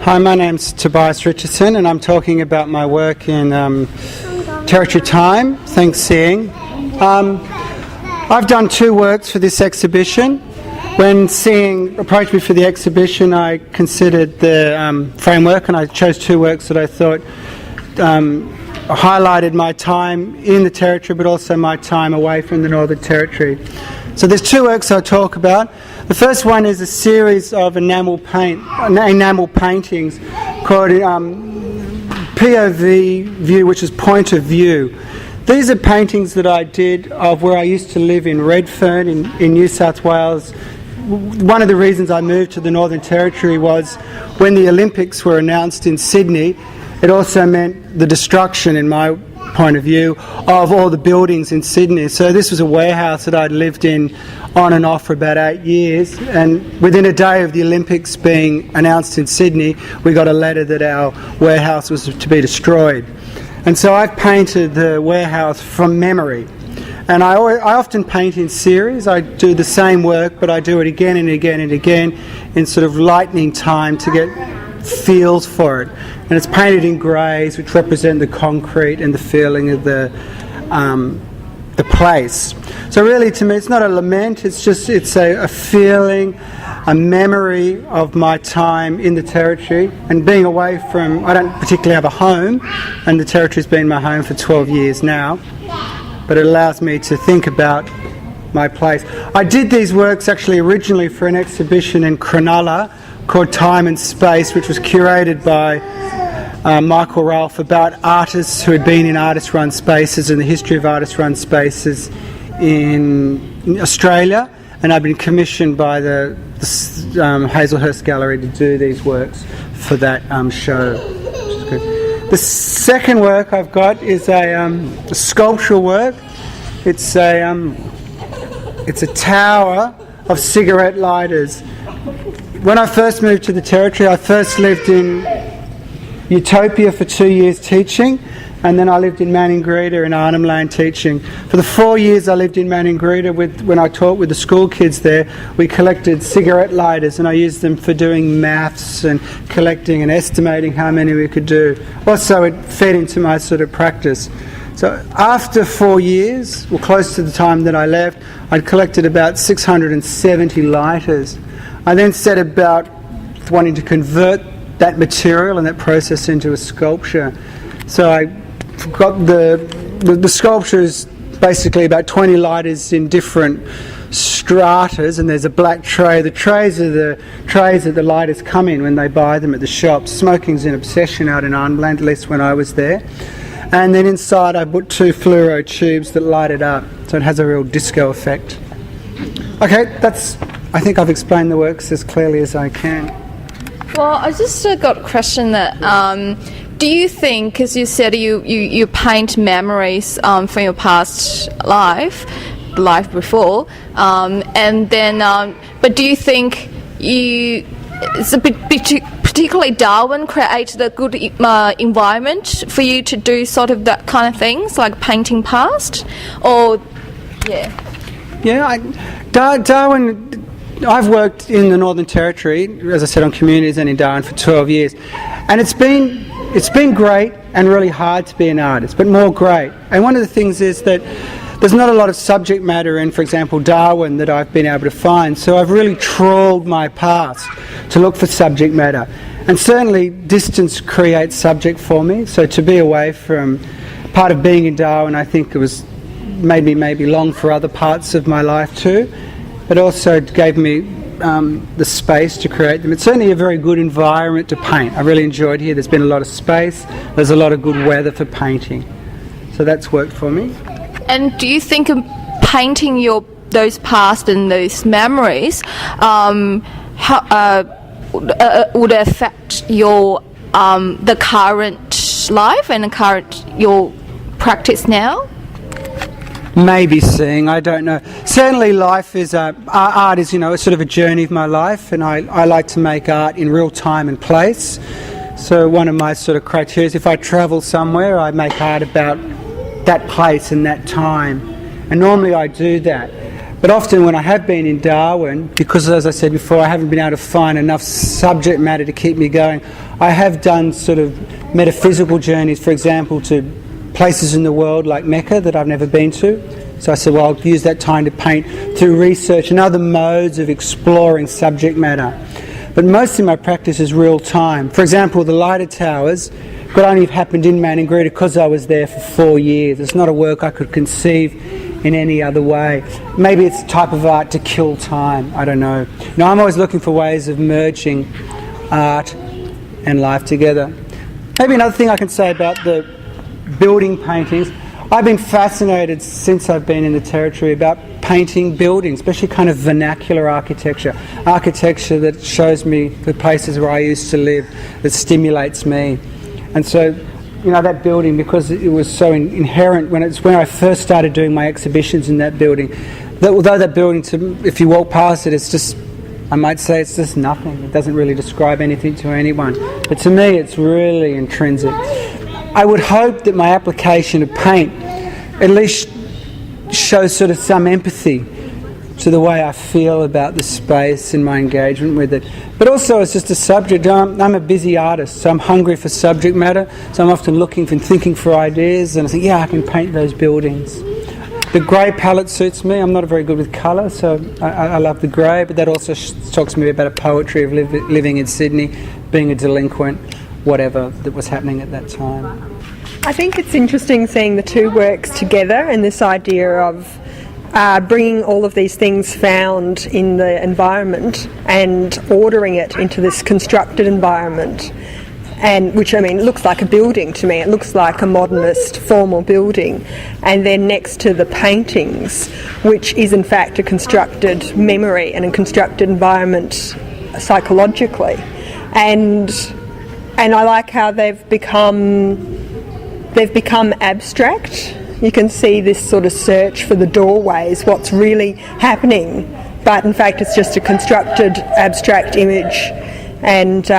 Hi, my name's Tobias Richardson and I'm talking about my work in Territory Time, Thanks Seeing. I've done two works for this exhibition. When Seeing approached me for the exhibition, I considered the framework and I chose two works that I thought highlighted my time in the Territory but also my time away from the Northern Territory. So there's two works I'll talk about. The first one is a series of enamel paintings called POV view, which is point of view. These are paintings that I did of where I used to live in Redfern in New South Wales. One of the reasons I moved to the Northern Territory was when the Olympics were announced in Sydney, it also meant the destruction, in my point of view, of all the buildings in Sydney. So this was a warehouse that I'd lived in on and off for about 8 years, and within a day of the Olympics being announced in Sydney, we got a letter that our warehouse was to be destroyed. And so I've painted the warehouse from memory. And I often paint in series. I do the same work, but I do it again and again and again in sort of lightning time to get feels for it. And it's painted in greys, which represent the concrete and the feeling of the place. So really, to me, it's not a lament. It's a feeling, a memory of my time in the Territory and being away from. I don't particularly have a home, and the Territory's been my home for 12 years now. But it allows me to think about my place. I did these works actually originally for an exhibition in Cronulla called Time and Space, which was curated by Michael Ralph, about artists who had been in artist-run spaces and the history of artist-run spaces in Australia. And I've been commissioned by the Hazelhurst Gallery to do these works for that show, which is good. The second work I've got is a sculptural work. It's a tower of cigarette lighters. When I first moved to the Territory, I first lived in Utopia for 2 years teaching, and then I lived in Maningrida in Arnhem Land teaching. For the 4 years I lived in Maningrida, when I taught with the school kids there, we collected cigarette lighters and I used them for doing maths and collecting and estimating how many we could do. Also, it fed into my sort of practice. So after 4 years, or close to the time that I left, I'd collected about 670 lighters. I then set about wanting to convert that material and that process into a sculpture. So I got the sculpture is basically about 20 lighters in different stratas, and there's a black tray. The trays are the trays that the lighters come in when they buy them at the shops. Smoking's an obsession out in Arnhem Land, at least when I was there. And then inside I put 2 fluoro tubes that light it up, so it has a real disco effect. Okay, I think I've explained the works as clearly as I can. Well, I just got a question that, do you think, because you said you paint memories from your past life before, and then, but do you think particularly Darwin created a good environment for you to do sort of that kind of things, like painting past? Or, yeah. Yeah, Darwin... I've worked in the Northern Territory, as I said, on communities and in Darwin for 12 years. And it's been great and really hard to be an artist, but more great. And one of the things is that there's not a lot of subject matter in, for example, Darwin that I've been able to find. So I've really trawled my past to look for subject matter. And certainly distance creates subject for me. So to be away from part of being in Darwin, I think made me maybe long for other parts of my life too. It also gave me the space to create them. It's certainly a very good environment to paint. I really enjoyed here. There's been a lot of space. There's a lot of good weather for painting. So that's worked for me. And do you think of painting those past and those memories, would affect your the current life and your practice now? Maybe seeing, I don't know. Certainly life is, art is, a sort of a journey of my life, and I like to make art in real time and place. So one of my sort of criteria is if I travel somewhere, I make art about that place and that time. And normally I do that. But often when I have been in Darwin, because as I said before, I haven't been able to find enough subject matter to keep me going, I have done sort of metaphysical journeys, for example, to places in the world like Mecca that I've never been to. So I said, well, I'll use that time to paint through research and other modes of exploring subject matter. But mostly my practice is real time. For example, the lighted towers could only have happened in Maningrida because I was there for 4 years. It's not a work I could conceive in any other way. Maybe it's a type of art to kill time, I don't know. No, I'm always looking for ways of merging art and life together. Maybe another thing I can say about the building paintings, I've been fascinated since I've been in the Territory about painting buildings, especially kind of vernacular architecture that shows me the places where I used to live, that stimulates me. And so, you know, that building, because it was so inherent when I first started doing my exhibitions in that building, that although that building, if you walk past it, it's just, I might say it's just nothing. It doesn't really describe anything to anyone. But to me, it's really intrinsic. I would hope that my application of paint at least shows sort of some empathy to the way I feel about the space and my engagement with it. But also it's just a subject. I'm a busy artist, so I'm hungry for subject matter, so I'm often looking and thinking for ideas, and I think, yeah, I can paint those buildings. The grey palette suits me. I'm not very good with colour, so I love the grey, but that also talks to me about a poetry of living in Sydney, being a delinquent, whatever that was happening at that time. I think it's interesting seeing the two works together and this idea of bringing all of these things found in the environment and ordering it into this constructed environment, and which, I mean, looks like a building to me. It looks like a modernist formal building, and then next to the paintings, which is in fact a constructed memory and a constructed environment psychologically, and I like how they've become abstract. You can see this sort of search for the doorways, what's really happening, but in fact it's just a constructed abstract image, and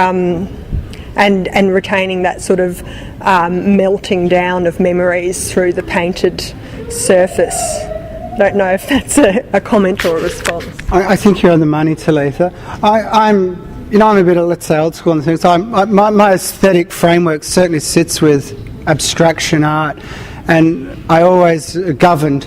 retaining that sort of melting down of memories through the painted surface. I don't know if that's a comment or a response. I think you're on the money, Talitha. I'm a bit of, let's say, old school and things. My aesthetic framework certainly sits with abstraction art, and I always governed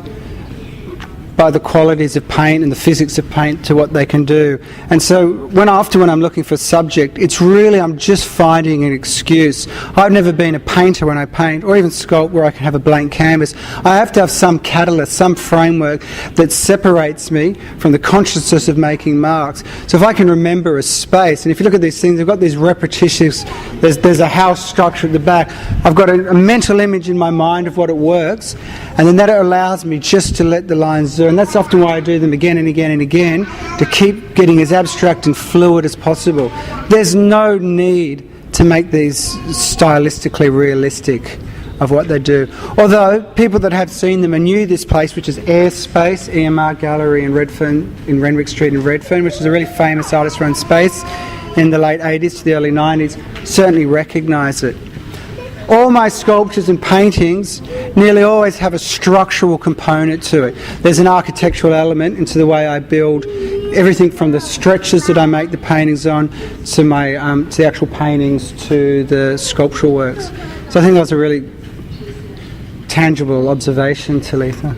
by the qualities of paint and the physics of paint to what they can do. And so when I'm looking for a subject, it's really, I'm just finding an excuse. I've never been a painter when I paint, or even sculpt where I can have a blank canvas. I have to have some catalyst, some framework that separates me from the consciousness of making marks. So if I can remember a space, and if you look at these things, they've got these repetitious, there's a house structure at the back. I've got a mental image in my mind of what it works, and then that allows me just to let the lines do. And that's often why I do them again and again and again, to keep getting as abstract and fluid as possible. There's no need to make these stylistically realistic of what they do. Although people that have seen them and knew this place, which is Airspace, EMR Gallery in Redfern, in Renwick Street in Redfern, which is a really famous artist-run space in the late 80s to the early 90s, certainly recognise it. All my sculptures and paintings nearly always have a structural component to it. There's an architectural element into the way I build everything from the stretches that I make the paintings on to my to the actual paintings to the sculptural works. So I think that was a really tangible observation, Talitha.